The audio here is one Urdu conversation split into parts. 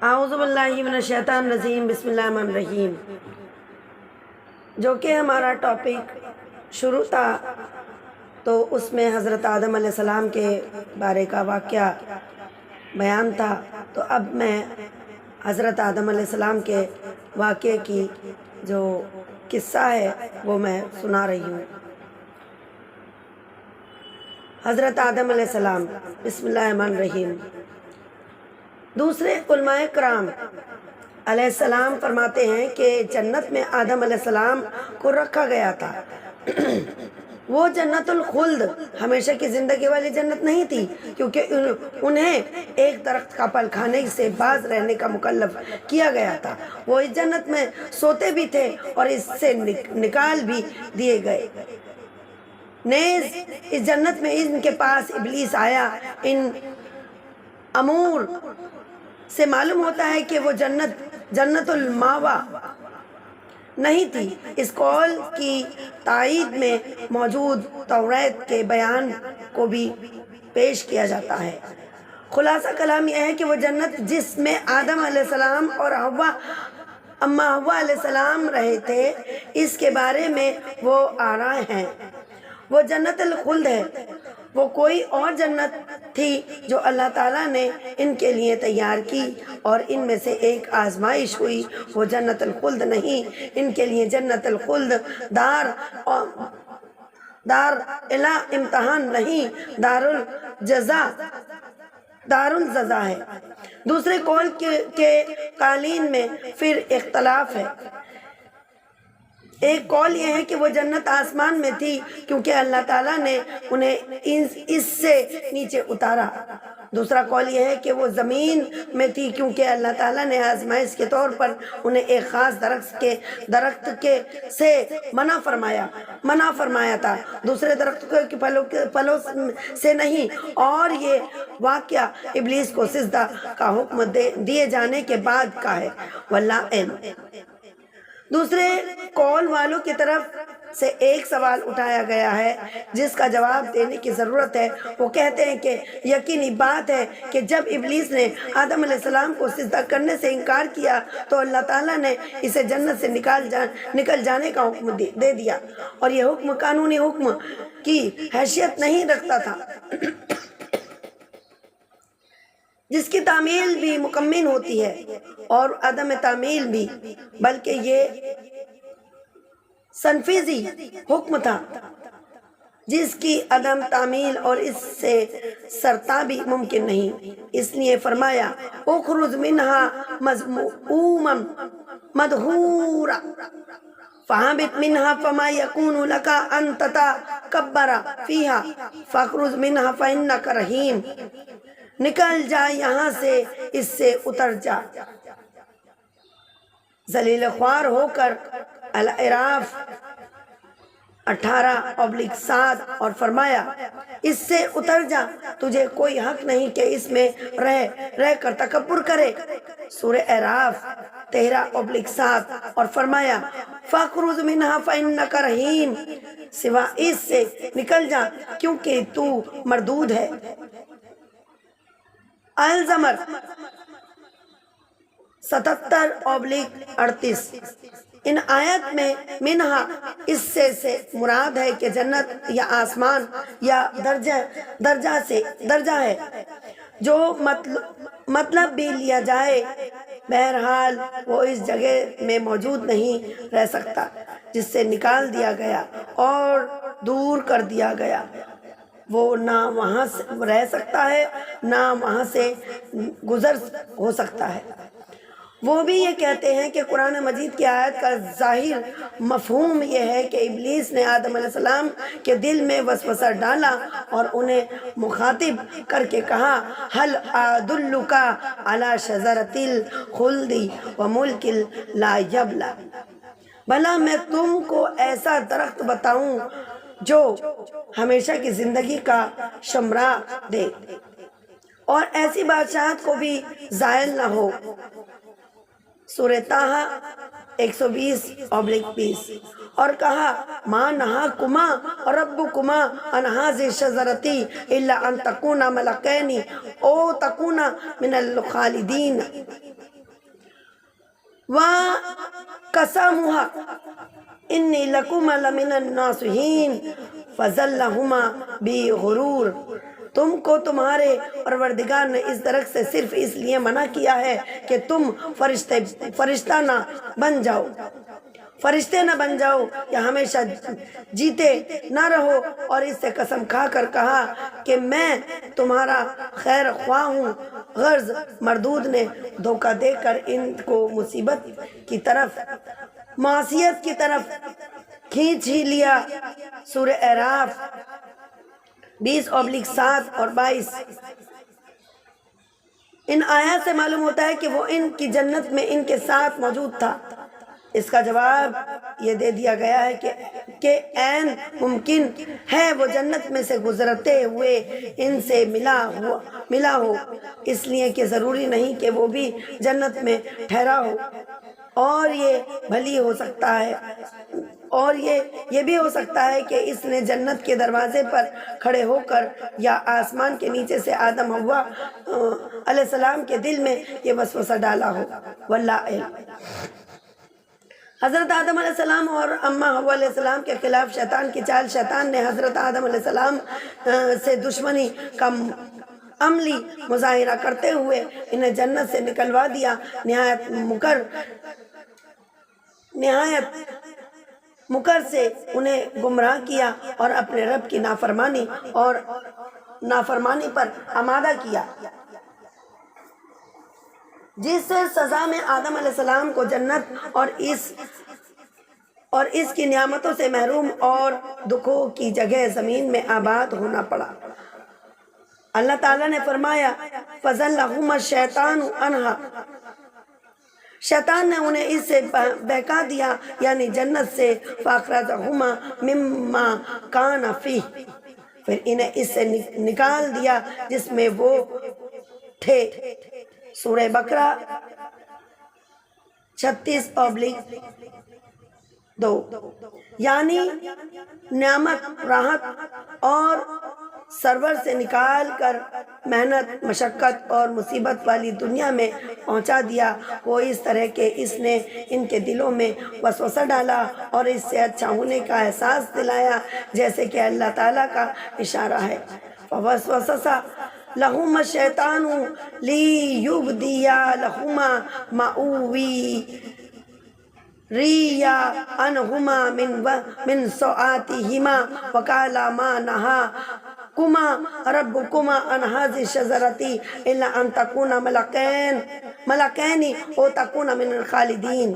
اعوذ باللہ من الشیطان الرجیم، بسم اللہ الرحمن الرحیم۔ جو کہ ہمارا ٹاپک شروع تھا تو اس میں حضرت آدم علیہ السلام کے بارے کا واقعہ بیان تھا، تو اب میں حضرت آدم علیہ السلام کے واقعے کی جو قصہ ہے وہ میں سنا رہی ہوں۔ حضرت آدم علیہ السلام، بسم اللہ الرحمن الرحیم۔ دوسرے علماء کرام علیہ السلام فرماتے ہیں کہ جنت میں آدم علیہ السلام کو رکھا گیا تھا۔ وہ جنت الخلد، ہمیشہ کی زندگی والی جنت نہیں تھی، کیونکہ انہیں ایک درخت کا پھل کھانے سے باز رہنے کا مکلف کیا گیا تھا۔ وہ اس جنت میں سوتے بھی تھے اور اس سے نکال بھی دیے گئے۔ نیز اس جنت میں ان کے پاس ابلیس آیا۔ ان امور سے معلوم ہوتا ہے کہ وہ جنت الماوا نہیں تھی۔ اس قول کی تائید میں موجود توریت کے بیان کو بھی پیش کیا جاتا ہے۔ خلاصہ کلام یہ ہے کہ وہ جنت جس میں آدم علیہ السلام اور اما حوا علیہ السلام رہے تھے، اس کے بارے میں وہ آراء ہیں۔ وہ جنت الخلد ہے۔ وہ کوئی اور جنت تھی جو اللہ تعالیٰ نے ان کے لیے تیار کی، اور ان میں سے ایک آزمائش ہوئی۔ وہ جنت الخلد نہیں، ان کے لیے جنت الخلد دار الا امتحان نہیں، دار الجزا ہے۔ دوسرے قول کے قائلین میں پھر اختلاف ہے۔ ایک قول یہ ہے کہ وہ جنت آسمان میں تھی، کیونکہ اللہ تعالیٰ نے انہیں اس سے نیچے اتارا۔ دوسرا قول یہ ہے کہ وہ زمین میں تھی، کیونکہ اللہ تعالیٰ نے آزمائش کے طور پر انہیں ایک خاص درخت سے منع فرمایا تھا، دوسرے درخت کے پھلوں سے نہیں۔ اور یہ واقعہ ابلیس کو سجدہ کا حکم دیے جانے کے بعد کا ہے، واللہ علم۔ دوسرے قول والوں کی طرف سے ایک سوال اٹھایا گیا ہے جس کا جواب دینے کی ضرورت ہے۔ وہ کہتے ہیں کہ یقینی بات ہے کہ جب ابلیس نے آدم علیہ السلام کو سجدہ کرنے سے انکار کیا تو اللہ تعالیٰ نے اسے جنت سے نکل جانے کا حکم دے دیا، اور یہ حکم قانونی حکم کی حیثیت نہیں رکھتا تھا، جس کی تعمیل بھی مکمل ہوتی ہے، اور عدم تعمیل بھی، بلکہ یہ تنفیذی حکم تھا جس کی عدم تعمیل اور اس سے سرتابی ممکن نہیں۔ اس لیے فرمایا اخرج منها مذموما مدحورا فاہبط منها فما يكون لك ان تتکبر فيها فاخرج منها فانك رجیم۔ نکل جا یہاں سے، اس سے اتر جا۔ ذلیل خوار ہو کر، الاعراف 18/7، اور فرمایا اس سے اتر جا، تجھے کوئی حق نہیں کہ اس میں رہ کر تکبر کرے۔ سورہ اعراف 13/7، اور فرمایا فَاخْرُجْ مِنْهَا فَإِنَّكَ رَجِيمٌ، سوا اس سے نکل جا کیونکہ تو مردود ہے۔ الزمر 77/38۔ ان آیت میں منہا اس سے مراد ہے کہ جنت یا آسمان یا درجہ ہے، جو مطلب بھی لیا جائے، بہرحال وہ اس جگہ میں موجود نہیں رہ سکتا جس سے نکال دیا گیا اور دور کر دیا گیا۔ وہ نہ وہاں سے رہ سکتا ہے، نہ وہاں سے گزر ہو سکتا ہے۔ وہ بھی یہ کہتے ہیں کہ قرآن مجید کی آیت کا ظاہر مفہوم یہ ہے کہ ابلیس نے آدم علیہ السلام کے دل میں وسوسہ ڈالا اور انہیں مخاطب کر کے کہا هل ادلک علی شجرۃ الخلد وملک لا یبلی، بھلا میں تم کو ایسا درخت بتاؤں جو ہمیشہ کی زندگی کا شمرا دے اور ایسی بادشاہت کو بھی زائل نہ ہو۔ سورہ طٰہٰ 120/20۔ اور کہا ما نہاکما ربکما عن ہذہ الشجرۃ الا ان تکونا ملکین او تکونا من الخالدین۔ وَقَسَمُهَا إِنِّي لَكُمَا لَمِنَ النَّاصِحِينَ فَظَلَّهُمَا بِغُرُورٍ، تم کو تمہارے پروردگار نے اس درخت سے صرف اس لیے منع کیا ہے کہ تم فرشتہ نہ بن جاؤ، فرشتے نہ بن جاؤ یا ہمیشہ جیتے نہ رہو، اور اس سے قسم کھا کر کہا کہ میں تمہارا خیر خواہ ہوں۔ غرض مردود نے دھوکہ دے کر ان کو مصیبت کی طرف، معصیت کی طرف کھینچ ہی لیا۔ سورہ اعراف 20/7 اور 22۔ ان آیات سے معلوم ہوتا ہے کہ وہ ان کی جنت میں ان کے ساتھ موجود تھا۔ اس کا جواب یہ دے دیا گیا ہے کہ عین ممکن ہے وہ جنت میں سے گزرتے ہوئے ان سے ملا ہو، اس لیے کہ ضروری نہیں کہ وہ بھی جنت میں ٹھہرا ہو، اور یہ بھلی ہو سکتا ہے، اور یہ بھی ہو سکتا ہے کہ اس نے جنت کے دروازے پر کھڑے ہو کر یا آسمان کے نیچے سے آدم حوا علیہ السلام کے دل میں یہ وسوسہ ڈالا ہو، واللہ علم۔ حضرت آدم علیہ السلام اور اماں حوا علیہ السلام کے خلاف شیطان کی چال۔ شیطان نے حضرت آدم علیہ السلام سے دشمنی کا عملی مظاہرہ کرتے ہوئے انہیں جنت سے نکلوا دیا، نہایت مکر سے انہیں گمراہ کیا اور اپنے رب کی نافرمانی پر آمادہ کیا، جس سے سزا میں آدم علیہ السلام کو جنت اور اس کی نعمتوں سے محروم اور دکھوں کی جگہ زمین میں آباد ہونا پڑا۔ اللہ تعالیٰ نے فرمایا فَزَلَّهُمَا الشَّيْطَانُ عَنْهَا، شیطان نے انہیں اس سے بہکا دیا، یعنی جنت سے، فَأَخْرَجَهُمَا مِمَّا كَانَ فِيهِ، پھر انہیں اس سے نکال دیا جس میں وہ تھے۔ سورہ بقرہ 36/2۔ یعنی نعمت، راحت اور سرور سے نکال کر محنت، مشقت اور مصیبت والی دنیا میں پہنچا دیا۔ وہ اس طرح کہ اس نے ان کے دلوں میں وسوسہ ڈالا اور اس سے اچھا ہونے کا احساس دلایا، جیسے کہ اللہ تعالیٰ کا اشارہ ہے فَوَسْوَسَ لَهُمَا الشَّيْطَانُ لِيُبْدِيَ لَهُمَا مَا وَرِيَ عَنْهُمَا مِنْ سَوْآتِهِمَا وَقَالَ مَا نَهَاكُمَا رَبُّكُمَا عَنْ هَذِهِ الشَّجَرَةِ إِلَّا أَنْ تَكُونَا مَلَكَيْنِ أَوْ تَكُونَا مِنَ الْخَالِدِينَ۔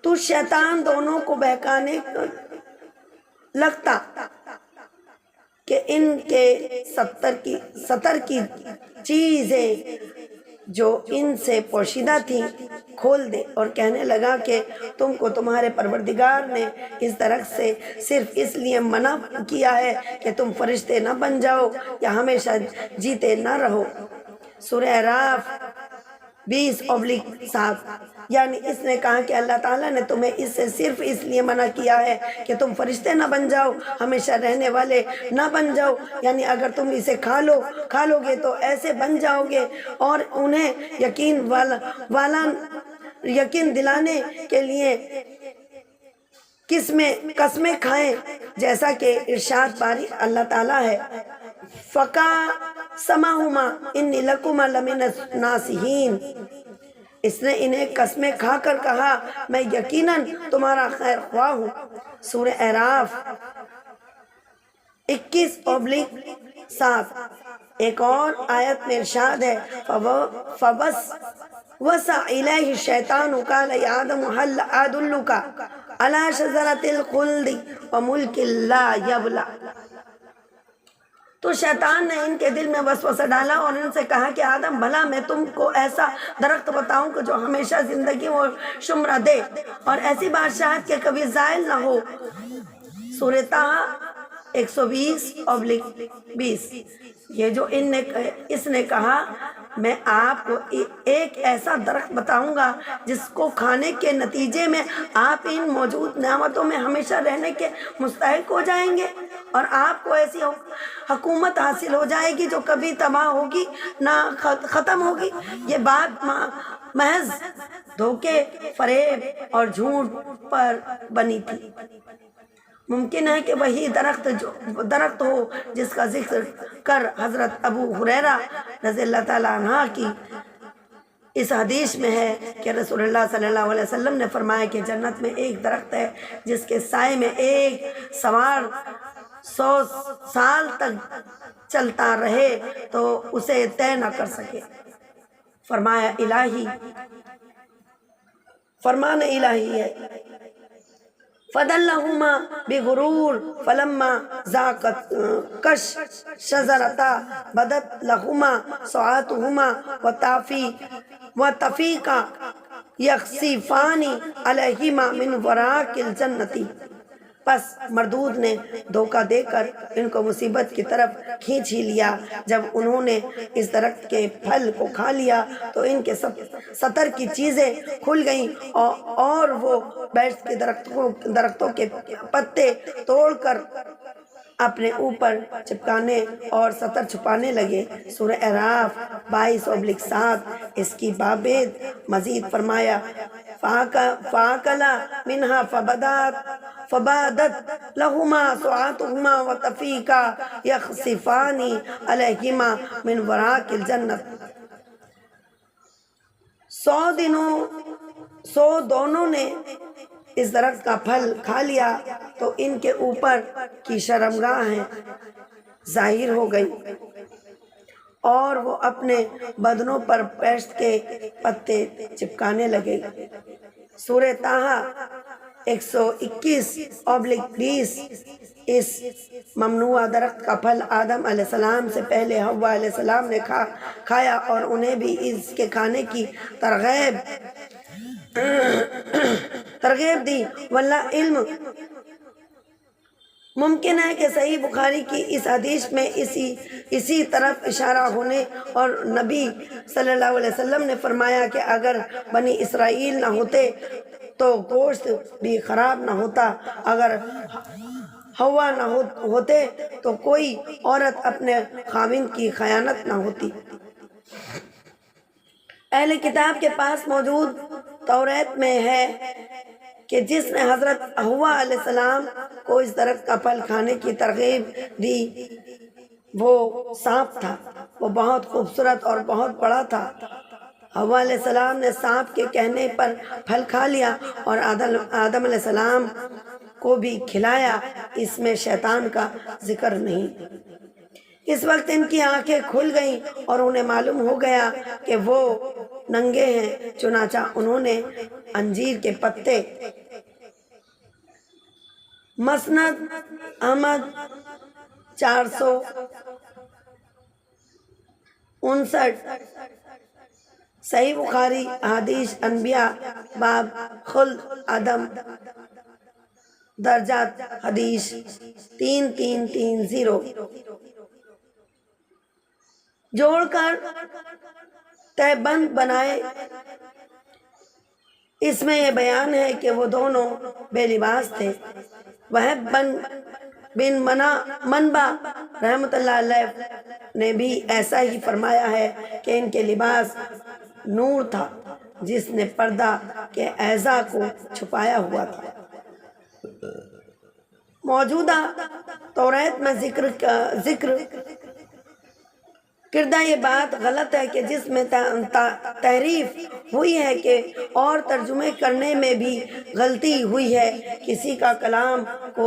تو شیطان دونوں کو بہکانے لگتا کہ ان کے ستر کی چیزیں جو ان سے پوشیدہ تھیں کھول دے، اور کہنے لگا کہ تم کو تمہارے پروردگار نے اس درخت سے صرف اس لیے منع کیا ہے کہ تم فرشتے نہ بن جاؤ یا ہمیشہ جیتے نہ رہو۔ سورہ اعراف 20/7۔ یعنی اس نے کہا کہ اللہ تعالیٰ نے تمہیں اس سے صرف اس لیے منع کیا ہے کہ تم فرشتے نہ بن جاؤ، ہمیشہ رہنے والے نہ بن جاؤ، یعنی اگر تم اسے کھا لو گے تو ایسے بن جاؤ گے، اور انہیں یقین دلانے کے لیے قسمیں کھائیں، جیسا کہ ارشاد باری اللہ تعالیٰ ہے فَقَسَمَهُمَا إِنِّي لَكُمَا لَمِنَ النَّاصِحِينَ، اس نے انہیں قسمیں کھا کر کہا میں یقیناً تمہارا خیر خواہ ہوں۔ سورہ اعراف 21/7۔ ایک اور آیت میں ارشاد ہے فَوَسْوَسَ إِلَيْهِ الشَّيْطَانُ قَالَ يَا آدَمُ هَلْ أَدُلُّكَ عَلَى شَجَرَةِ الْخُلْدِ وَمُلْكٍ لَا يَبْلَى۔ تو شیطان نے ان کے دل میں وسوسہ ڈالا اور ان سے کہا کہ آدم بھلا میں تم کو ایسا درخت بتاؤں کہ جو ہمیشہ زندگی و شمرہ دے اور ایسی بادشاہت کے کبھی زائل نہ ہو۔ سورہ طٰہٰ 120/20۔ یہ جو اس نے کہا میں آپ کو ایک ایسا درخت بتاؤں گا جس کو کھانے کے نتیجے میں آپ ان موجود نعمتوں میں ہمیشہ رہنے کے مستحق ہو جائیں گے، اور آپ کو ایسی حکومت حاصل ہو جائے گی جو کبھی تباہ ہوگی نہ ختم ہوگی۔ یہ بات محض دھوکے، فریب اور جھوٹ پر بنی تھی۔ ممکن ہے کہ وہی درخت ہو جس کا ذکر کر حضرت ابو ہریرہ رضی اللہ تعالیٰ عنہ کی اس حدیث میں ہے کہ رسول اللہ صلی اللہ علیہ وسلم نے فرمایا کہ جنت میں ایک درخت ہے جس کے سائے میں ایک سوار 100 سال تک چلتا رہے تو اسے طے نہ کر سکے۔ فرمایا الہی، فرمان الہی ہے۔ فَدَلَّهُمَا بِغُرُورٍ فَلَمَّا ذَاقَتْ الشَّجَرَةَ بَدَتْ لَهُمَا سَوْآتُهُمَا وَطَفِيقًا يَخْصِفَانِ عَلَيْهِمَا مِنْ وَرَاقِ الْجَنَّةِ۔ پس مردود نے دھوکہ دے کر ان کو مصیبت کی طرف کھینچ ہی لیا۔ جب انہوں نے اس درخت کے پھل کو کھا لیا تو ان کے سطر کی چیزیں کھل گئیں اور وہ بیش کے درختوں کے پتے توڑ کر اپنے اوپر چپکانے اور سطر چھپانے لگے۔ سورہ اعراف 22/7 اس کی بابید مزید فرمایا فَأَكَلَا مِنْهَا فَبَدَتْ لَهُمَا سَوْآتُهُمَا وَطَفِيقًا يَخْصِفَانِ عَلَيْهِمَا مِنْ وَرَاقِ الْجَنَّةِ۔ 100 دونوں نے اس درخت کا پھل کھا لیا تو ان کے اوپر کی شرمگاہیں ظاہر ہو گئی اور وہ اپنے بدنوں پر پیشت کے پتے چپکانے لگے۔ سورہ طٰہٰ 121/20 اس ممنوع درخت کا پھل آدم علیہ السلام سے پہلے حوا علیہ السلام نے کھایا اور انہیں بھی اس کے کھانے کی ترغیب دی۔ واللہ علم، ممکن ہے کہ صحیح بخاری کی اس حدیث میں اسی طرف اشارہ ہونے اور نبی صلی اللہ علیہ وسلم نے فرمایا کہ اگر بنی اسرائیل نہ ہوتے تو گوشت بھی خراب نہ ہوتا، اگر حوا نہ ہوتے تو کوئی عورت اپنے خاوند کی خیانت نہ ہوتی۔ اہل کتاب کے پاس موجود توریت میں ہے کہ جس نے حضرت حوا علیہ السلام کو اس درخت کا پھل کھانے کی ترغیب دی وہ سانپ تھا۔ وہ بہت خوبصورت اور بہت بڑا تھا۔ حوا علیہ السلام نے سانپ کے کہنے پر پھل کھا لیا اور آدم علیہ السلام کو بھی کھلایا۔ اس میں شیطان کا ذکر نہیں۔ اس وقت ان کی آنکھیں کھل گئیں اور انہیں معلوم ہو گیا کہ وہ ننگے ہیں، چنانچہ انہوں نے انجیر کے پتے۔ مسند احمد 459، صحیح بخاری احادیث انبیاء باب خلد آدم درجات حدیث 3330 جوڑ کر تہ بند بنائے۔ اس میں یہ بیان ہے کہ وہ دونوں بے لباس تھے۔ وہب بن منبع رحمۃ اللہ علیہ نے بھی ایسا ہی فرمایا ہے کہ ان کے لباس نور تھا جس نے پردہ کے اعضاء کو چھپایا ہوا تھا۔ موجودہ توریت میں ذکر کردہ یہ بات غلط ہے کہ جس میں تحریف ہوئی ہے کہ اور ترجمے کرنے میں بھی غلطی ہوئی ہے۔ کسی کا کلام کو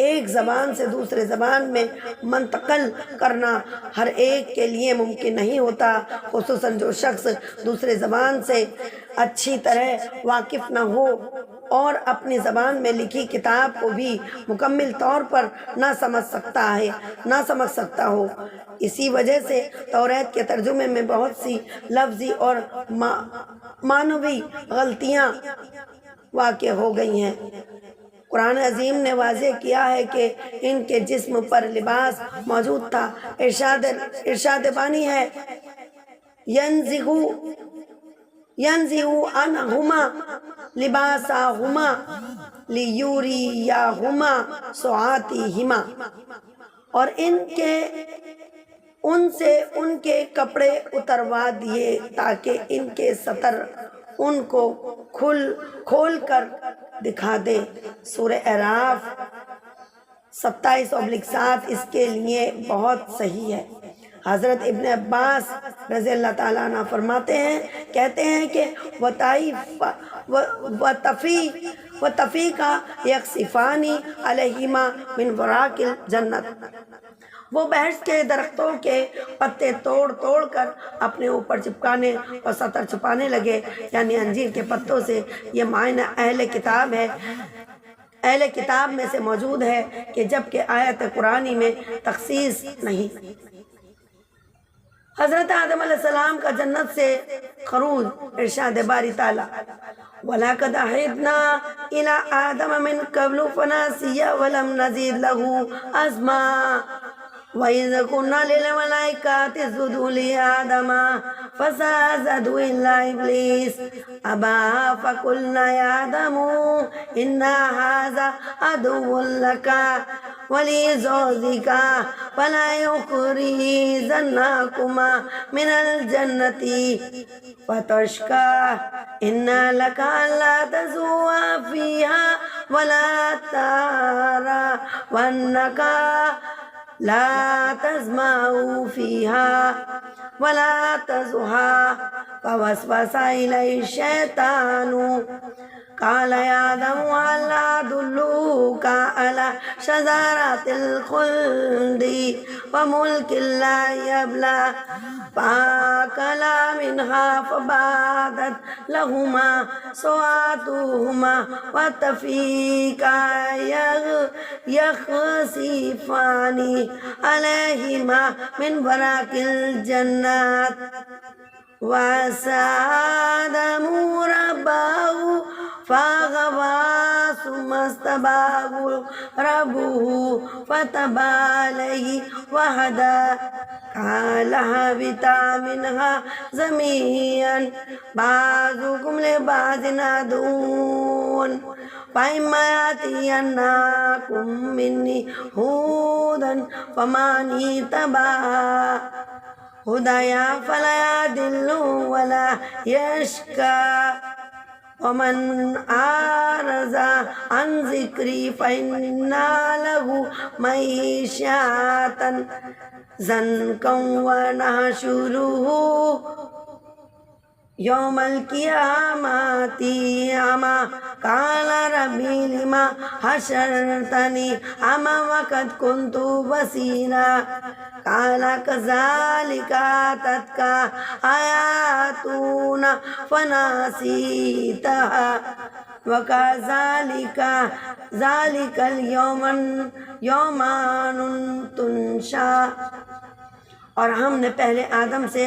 ایک زبان سے دوسرے زبان میں منتقل کرنا ہر ایک کے لیے ممکن نہیں ہوتا، خصوصاً جو شخص دوسرے زبان سے اچھی طرح واقف نہ ہو اور اپنی زبان میں لکھی کتاب کو بھی مکمل طور پر نہ سمجھ سکتا ہو۔ اسی وجہ سے توریت کے ترجمے میں بہت سی لفظی اور معنوی غلطیاں واقع ہو گئی ہیں۔ قرآن عظیم نے واضح کیا ہے کہ ان کے جسم پر لباس موجود تھا۔ ارشاد بانی ہے يَنزِعُ عَنْهُمَا لِبَاسَهُمَا لِيُرِيَهُمَا سَوْآتِهِمَا، اور ان سے ان کے کپڑے اتروا دیے تاکہ ان کے سطر ان کو کھول کر دکھا دے۔ سورہ اعراف 27/7 اس کے لیے بہت صحیح ہے۔ حضرت ابن عباس رضی اللہ تعالیٰ عنہ فرماتے ہیں، کہتے ہیں کہ وَتَفِيقَ يَخْصِفَانِ عَلَيْهِمَا مِنْ وَرَاقِ الْجَنَّةِ، وہ بہشت کے درختوں کے پتے توڑ کر اپنے اوپر چپکانے اور سطر چھپانے لگے، یعنی انجیر کے پتوں سے۔ یہ معنی اہل کتاب میں سے موجود ہے کہ جبکہ آیت قرآنی میں تخصیص نہیں۔ حضرت آدم علیہ السلام کا جنت سے خروج، ارشاد باری تعالیٰ، وَلَقَدْ عَهِدْنَا إِلَىٰ آدَمَ مِن قَبْلُ فَنَسِيَ وَلَمْ نَزِدْ لَهُ عَزْمًا وَإِذْ قُلْنَا لِلْمَلَائِكَةِ اسْجُدُوا لِآدَمَ فَسَجَدُوا إِلَّا إِبْلِيسَ أَبَىٰ فَقُلْنَا يَا آدَمُ إِنَّ هَٰذَا عَدُوٌّ لَكَ وَلِزَوْجِكَ فَلَا يُخْرِجَنَّكُمَا مِنَ الْجَنَّةِ فَتَشْقَىٰ إِنَّ لَكَ أَلَّا تَجُوعَ فِيهَا وَلَا تَعْرَىٰ وَأَنَّكَ لا تسمع فيها ولا تضحى فوسوس إليه الشيطان قال يا آدم هل أدلك على شجرة الخلد وملك لا يبلى فأكلا منها فبادت لهما سوآتهما وطفقا يخصفان عليهما من ورق الجنة وعصى آدم ربه فغوى ثم اجتباه ربه فتاب عليه وهدى قال اهبطا منها جميعا بعضكم لبعض عدو فإما يأتينكم مني هدى فمن اتبع هدايا فلا يضل ولا يشقى ومن أعرض عن ذكري فإن له معيشة ضنكا ونحشره يوم القيامة أعمى قال ربي لما حشرتني أعمى وقد كنت بصيرا قال كذلك أتتك آياتنا فنسيتها وكذلك اليوم تنسى۔ اور ہم نے پہلے آدم سے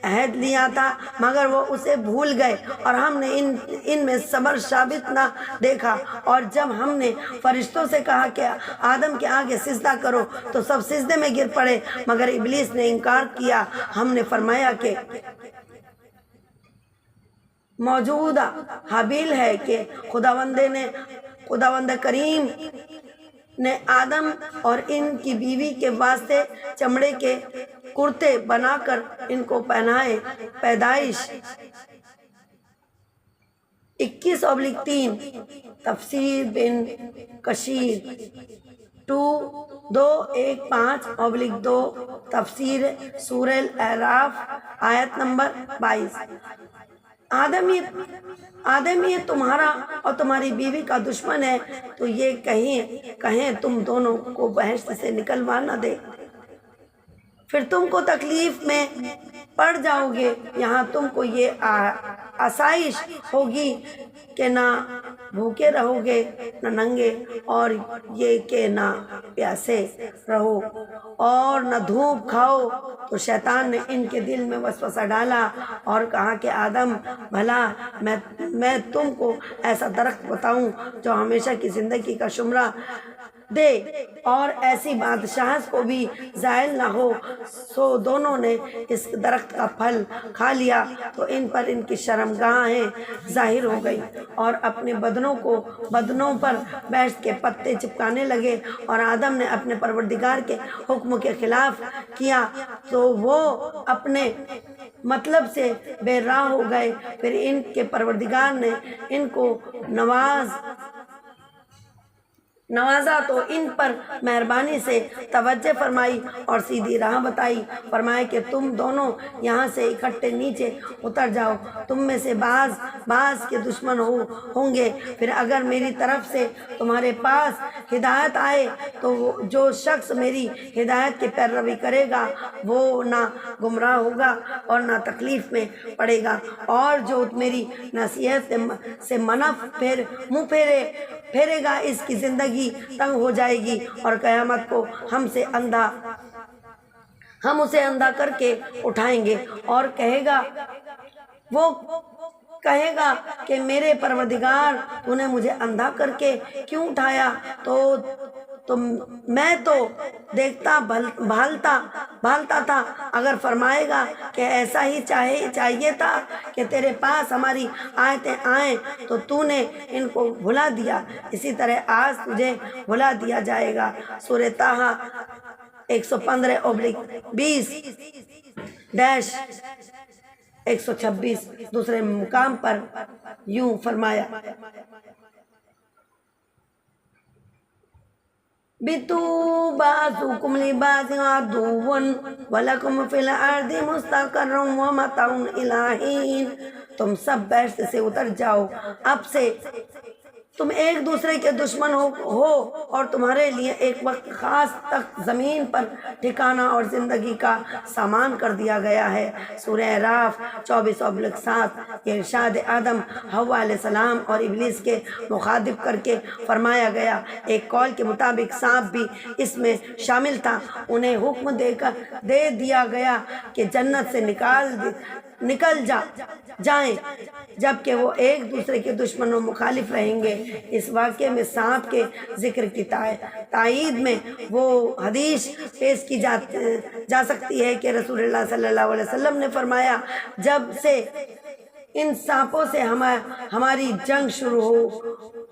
عہد لیا تھا مگر وہ اسے بھول گئے اور ہم نے ان میں صبر ثابت نہ دیکھا، اور جب ہم نے فرشتوں سے کہا کہ آدم کے آگے سجدہ کرو تو سب سجدے میں گر پڑے مگر ابلیس نے انکار کیا۔ ہم نے فرمایا کہ موجودہ حابیل ہے کہ خداوند کریم نے آدم اور ان کی بیوی کے واسطے چمڑے کے کرتے بنا کر ان کو پہنائے۔ پیدائش 21/3 تفسیر بن کثیر 2:15-2 تفسیر سورہ الاعراف آیت نمبر 22۔ آدم یہ تمہارا اور تمہاری بیوی کا دشمن ہے، تو یہ کہیں تم دونوں کو بہشت سے نکلوا نہ دے، پھر تم کو تکلیف میں پڑ جاؤ گے۔ یہاں تم کو یہ آسائش ہوگی کہ نہ بھوکے رہو گے نہ ننگے، اور یہ کہ نہ پیاسے رہو اور نہ دھوپ کھاؤ۔ تو شیطان نے ان کے دل میں وسوسہ ڈالا اور کہا کہ آدم بھلا میں تم کو ایسا درخت بتاؤں جو ہمیشہ کی زندگی کا دے اور ایسی بادشاہت کو بھی زائل نہ ہو۔ سو دونوں نے اس درخت کا پھل کھا لیا تو ان پر ان کی شرمگاہیں ظاہر ہو گئی اور اپنے بدنوں پر بیٹھ کے پتے چپکانے لگے، اور آدم نے اپنے پروردگار کے حکم کے خلاف کیا تو وہ اپنے مطلب سے بے راہ ہو گئے۔ پھر ان کے پروردگار نے ان کو نوازا تو ان پر مہربانی سے توجہ فرمائی اور سیدھی راہ بتائی۔ فرمایا کہ تم دونوں یہاں سے اکٹھے نیچے اتر جاؤ، تم میں سے بعض کے دشمن ہوں گے، پھر اگر میری طرف سے تمہارے پاس ہدایت آئے تو جو شخص میری ہدایت کی پیروی کرے گا وہ نہ گمراہ ہوگا اور نہ تکلیف میں پڑے گا، اور جو میری نصیحت سے منہ پھیرے گا اس کی زندگی تنگ ہو جائے گی، اور قیامت کو ہم اسے اندھا کر کے اٹھائیں گے، اور وہ کہے گا کہ میرے پروردگار تو نے مجھے اندھا کر کے کیوں اٹھایا؟ تو میں تو دیکھتا بھالتا تھا۔ اگر فرمائے گا کہ ایسا ہی چاہیے تھا کہ تیرے پاس ہماری آیتیں آئیں تو تو نے ان کو بھلا دیا، اسی طرح آج تجھے بھلا دیا جائے گا۔ سورہ طٰہٰ 115-20-126 دوسرے مقام پر یوں فرمایا، بِتُو بَعْضُکُمْ لِبَعْضٍ عَدُوٌّ وَلَکُمْ فِی الْأَرْضِ مُسْتَقَرٌّ وَمَتَاعٌ إِلیٰ حِین۔ تم سب بیشت سے اتر جاؤ، اب سے تم ایک دوسرے کے دشمن ہو اور تمہارے لیے ایک وقت خاص تک زمین پر ٹھکانہ اور زندگی کا سامان کر دیا گیا ہے۔ سورہ اعراف 24-7 یہ ارشاد آدم، حوا علیہ السلام اور ابلیس کے مخاطب کر کے فرمایا گیا۔ ایک قول کے مطابق سانپ بھی اس میں شامل تھا۔ انہیں حکم دے دیا گیا کہ جنت سے نکل جائیں، جبکہ وہ ایک دوسرے کے دشمن و مخالف رہیں گے۔ اس واقعے میں سانپ کے ذکر کی تائید میں وہ حدیث پیش کی جا سکتی ہے کہ رسول اللہ صلی اللہ علیہ وسلم نے فرمایا، جب سے ان سانپوں سے ہماری جنگ شروع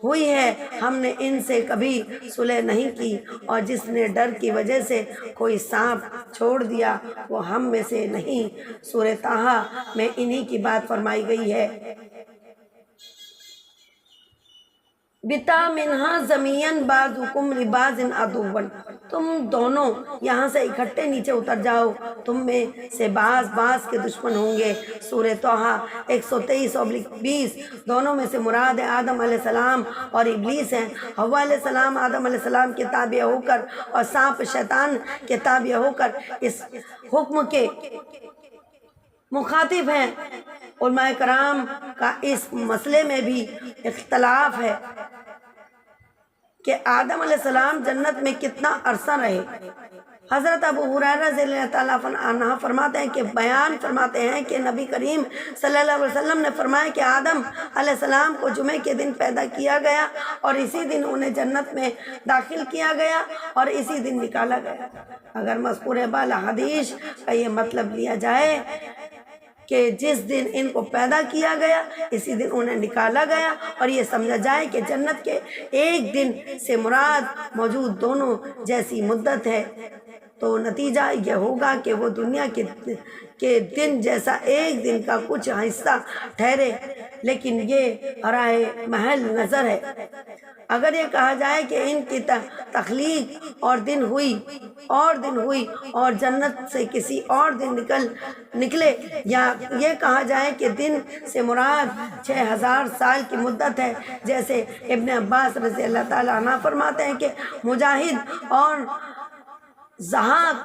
ہوئی ہے ہم نے ان سے کبھی صلح نہیں کی، اور جس نے ڈر کی وجہ سے کوئی سانپ چھوڑ دیا وہ ہم میں سے نہیں۔ سورہ طٰہٰ میں انہی کی بات فرمائی گئی ہے۔ بِتَا مِنْہَا زَمِیًّا بَعْضُکُمْ لِبَعْضٍ عَدُوٌّ۔ تم دونوں یہاں سے اکٹھے نیچے اتر جاؤ، تم میں سے بعض کے دشمن ہوں گے۔ سورہ طٰہٰ 123-20 دونوں میں سے مراد آدم علیہ السلام اور ابلیس ہیں۔ حوا علیہ السلام آدم علیہ السلام کے تابع ہو کر اور سانپ شیطان کے تابع ہو کر اس حکم کے مخاطب ہیں۔ علماء کرام کا اس مسئلے میں بھی اختلاف ہے کہ آدم علیہ السلام جنت میں کتنا عرصہ رہے۔ حضرت ابو ہریرہ رضی اللہ تعالیٰ عنہ فرماتے ہیں کہ بیان فرماتے ہیں کہ نبی کریم صلی اللہ علیہ وسلم نے فرمایا کہ آدم علیہ السلام کو جمعے کے دن پیدا کیا گیا اور اسی دن انہیں جنت میں داخل کیا گیا اور اسی دن نکالا گیا۔ اگر مذکور بالا حدیث کا یہ مطلب لیا جائے کہ جس دن ان کو پیدا کیا گیا اسی دن انہیں نکالا گیا، اور یہ سمجھا جائے کہ جنت کے ایک دن سے مراد موجود دونوں جیسی مدت ہے، تو نتیجہ یہ ہوگا کہ وہ دنیا کے دن جیسا ایک دن کا کچھ حصہ ٹھہرے، لیکن یہ رائے محل نظر ہے۔ اگر یہ کہا جائے کہ ان کی تخلیق اور دن ہوئی اور جنت سے کسی اور دن نکلے، یا یہ کہا جائے کہ دن سے مراد 6000 سال کی مدت ہے، جیسے ابن عباس رضی اللہ تعالیٰ عنہ فرماتے ہیں کہ مجاہد اور ضحاک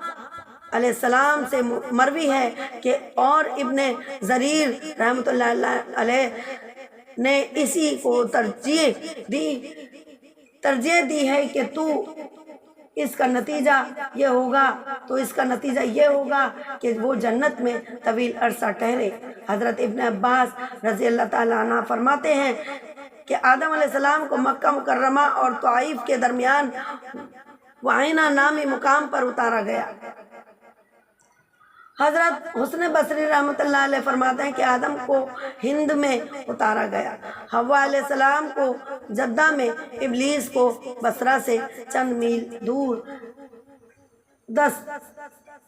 علیہ السلام سے مروی ہے کہ اور ابن جریر رحمۃ اللہ علیہ نے اسی کو ترجیح دی ہے کہ اس کا نتیجہ یہ ہوگا کہ وہ جنت میں طویل عرصہ ٹھہرے۔ حضرت ابن عباس رضی اللہ تعالیٰ عنہ فرماتے ہیں کہ آدم علیہ السلام کو مکہ مکرمہ اور طائف کے درمیان وعینہ نامی مقام پر اتارا گیا۔ حضرت حسن بصری رحمۃ اللہ علیہ فرماتے ہیں کہ آدم کو ہند میں اتارا گیا، حوا علیہ السلام کو جدہ میں، ابلیس کو بصرہ سے چند میل دور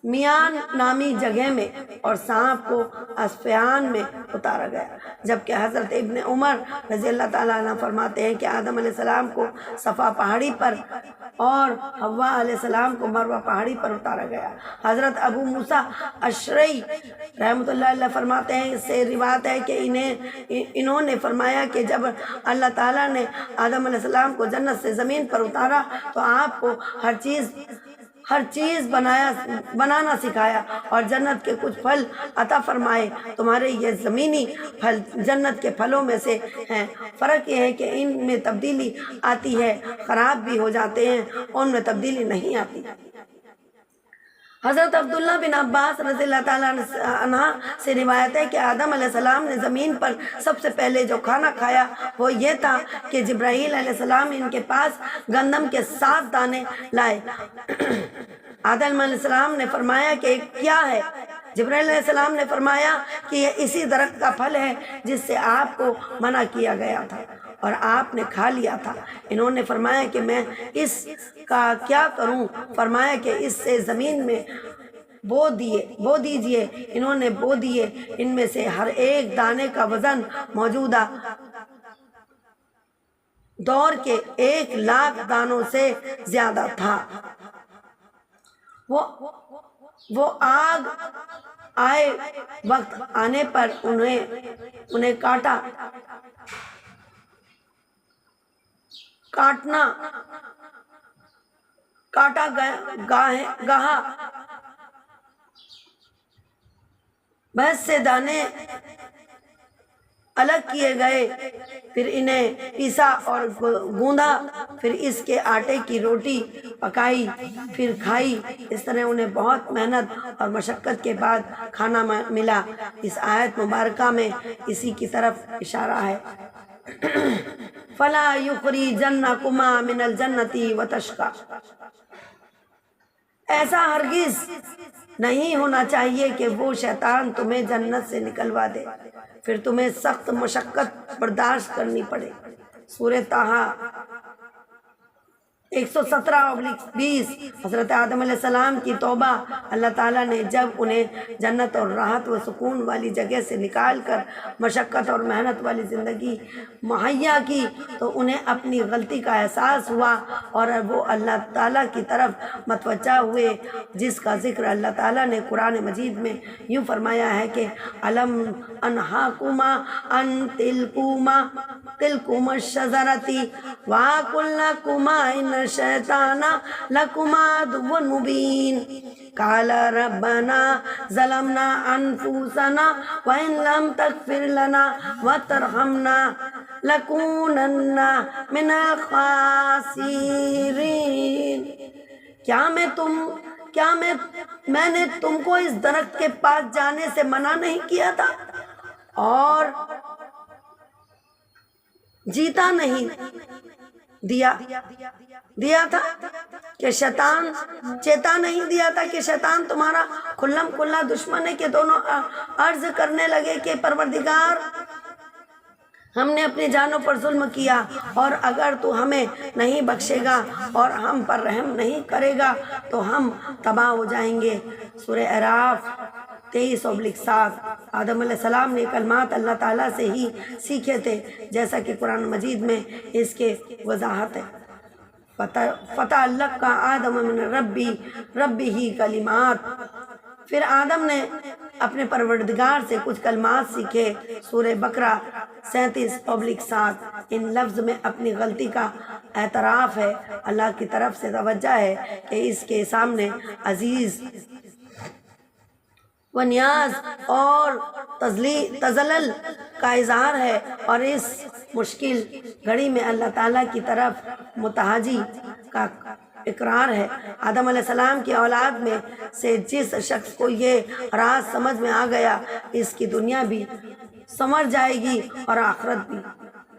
میان نامی جگہ میں، اور سانپ کو اسفیان میں اتارا گیا۔ جبکہ حضرت ابن عمر رضی اللہ تعالیٰ عنہ فرماتے ہیں کہ آدم علیہ السلام کو صفا پہاڑی پر اور حوا علیہ السلام کو مروہ پہاڑی پر اتارا گیا۔ حضرت ابو موسیٰ اشعری رحمۃ اللہ علیہ فرماتے ہیں، اس سے روایت ہے کہ انہوں نے فرمایا کہ جب اللہ تعالیٰ نے آدم علیہ السلام کو جنت سے زمین پر اتارا تو آپ کو ہر چیز بنانا سکھایا اور جنت کے کچھ پھل عطا فرمائے۔ تمہارے یہ زمینی پھل جنت کے پھلوں میں سے ہیں، فرق یہ ہے کہ ان میں تبدیلی آتی ہے، خراب بھی ہو جاتے ہیں، ان میں تبدیلی نہیں آتی۔ حضرت عبداللہ بن عباس رضی اللہ تعالیٰ عنہ سے روایت ہے کہ آدم علیہ السلام نے زمین پر سب سے پہلے جو کھانا کھایا وہ یہ تھا کہ جبرائیل علیہ السلام ان کے پاس گندم کے 7 دانے لائے۔ آدم علیہ السلام نے فرمایا کہ کیا ہے؟ جبرائیل علیہ السلام نے فرمایا کہ یہ اسی درخت کا پھل ہے جس سے آپ کو منع کیا گیا تھا اور آپ نے کھا لیا تھا۔ انہوں نے فرمایا کہ میں اس کا کیا کروں؟ فرمایا کہ اس سے زمین میں بو دیجئے۔ انہوں نے بو دیے، ان میں سے ہر ایک دانے کا وزن موجودہ دور کے 1,00,000 دانوں سے زیادہ تھا۔ وہ آگ آئے وقت آنے پر انہیں کاٹا گاہا، بہت سے دانے الگ کیے گئے، پھر انہیں پیسا اور گوندھا، پھر اس کے آٹے کی روٹی پکائی، پھر کھائی۔ اس طرح انہیں بہت محنت اور مشقت کے بعد کھانا ملا۔ اس آیت مبارکہ میں اسی کی طرف اشارہ ہے۔ فَلَا يُخْرِجَنَّكُمَا مِنَ الْجَنَّةِ وَتَشْقَى، ایسا ہرگز نہیں ہونا چاہیے کہ وہ شیطان تمہیں جنت سے نکلوا دے، پھر تمہیں سخت مشقت برداشت کرنی پڑے۔ سورہ طٰہٰ 117-20۔ حضرت آدم علیہ السلام کی توبہ، اللہ تعالیٰ نے جب انہیں جنت اور راحت و سکون والی جگہ سے نکال کر مشقت اور محنت والی زندگی مہیا کی تو انہیں اپنی غلطی کا احساس ہوا اور وہ اللہ تعالیٰ کی طرف متوجہ ہوئے، جس کا ذکر اللہ تعالیٰ نے قرآن مجید میں یوں فرمایا ہے کہ أَلَمْ أَنْهَاكُمَا أَنْ تِلْكُمَا الشَّجَرَةِ وَأَقُلْ لَكُمَا إِنَّ الشَّيْطَانَ لَكُمَا عَدُوٌّ مُّبِينٌ قَالَ رَبَّنَا ظَلَمْنَا أَنفُسَنَا وَإِن لَّمْ تَغْفِرْ لَنَا وَتَرْحَمْنَا لَكُونَنَّ مِنَ الْخَاسِرِينَ۔ کیا میں نے تم کو اس درخت کے پاس جانے سے منع نہیں کیا تھا اور جیتا نہیں دیا تھا کہ شیطان چیتا نہیں دیا تھا کہ شیطان تمہارا کھلم کھلا دشمن ہے، کہ دونوں عرض کرنے لگے کہ پروردگار، ہم نے اپنی جانوں پر ظلم کیا اور اگر تو ہمیں نہیں بخشے گا اور ہم پر رحم نہیں کرے گا تو ہم تباہ ہو جائیں گے۔ سورہ اعراف 23:7۔ آدم علیہ السلام نے کلمات اللہ تعالیٰ سے ہی سیکھے تھے، جیسا کہ قرآن مجید میں اس کے وضاحت ہے۔ فَتَعَلَّقَ آدَمُ مِن رَبِّهِ کلمات، پھر آدم نے اپنے پروردگار سے کچھ کلمات سیکھے۔ سورہ بقرہ 37:7۔ ان لفظ میں اپنی غلطی کا اعتراف ہے، اللہ کی طرف سے توجہ ہے کہ اس کے سامنے عزیز و نیاز اور تذلل کا اظہار ہے، اور اس مشکل گھڑی میں اللہ تعالیٰ کی طرف متوجہ کا اقرار ہے۔ آدم علیہ السلام کی اولاد میں سے جس شخص کو یہ راز سمجھ میں آ گیا، اس کی دنیا بھی سنور جائے گی اور آخرت بھی۔